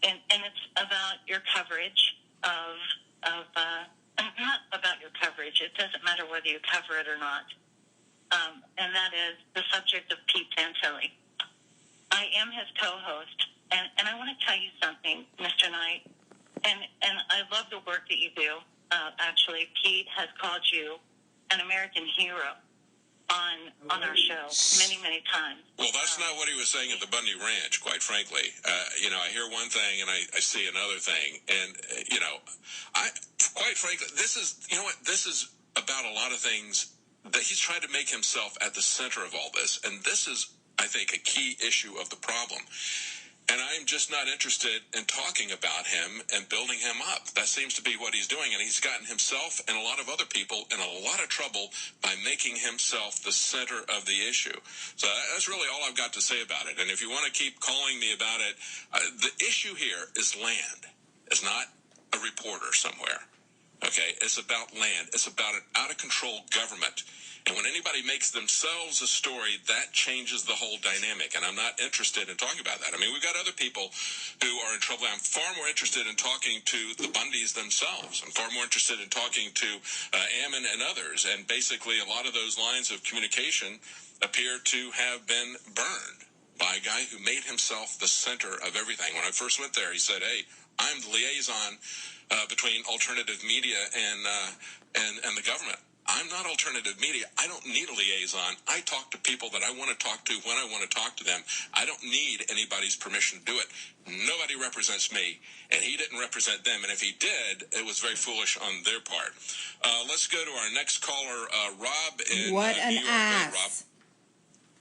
and it's about your coverage of not about your coverage. It doesn't matter whether you cover it or not. And that is the subject of Pete Santilli. I am his co-host, and I want to tell you something, Mr. Knight, and I love the work that you do. Actually, Pete has called you an American hero on our show many times. Well, that's not what he was saying at the Bundy Ranch, quite frankly. I hear one thing and I see another thing. And, quite frankly, this is about a lot of things that he's trying to make himself at the center of all this. And this is, I think, a key issue of the problem. And I'm just not interested in talking about him and building him up. That seems to be what he's doing. And he's gotten himself and a lot of other people in a lot of trouble by making himself the center of the issue. So that's really all I've got to say about it. And if you want to keep calling me about it, the issue here is land. It's not a reporter somewhere. Okay? It's about land. It's about an out-of-control government. And when anybody makes themselves a story, that changes the whole dynamic. And I'm not interested in talking about that. I mean, we've got other people who are in trouble. I'm far more interested in talking to the Bundys themselves. I'm far more interested in talking to Ammon and others. And basically, a lot of those lines of communication appear to have been burned by a guy who made himself the center of everything. When I first went there, he said, hey, I'm the liaison between alternative media and the government. I'm not alternative media. I don't need a liaison. I talk to people that I want to talk to when I want to talk to them. I don't need anybody's permission to do it. Nobody represents me, and he didn't represent them. And if he did, it was very foolish on their part. Let's go to our next caller, Rob. What an ass. Rob.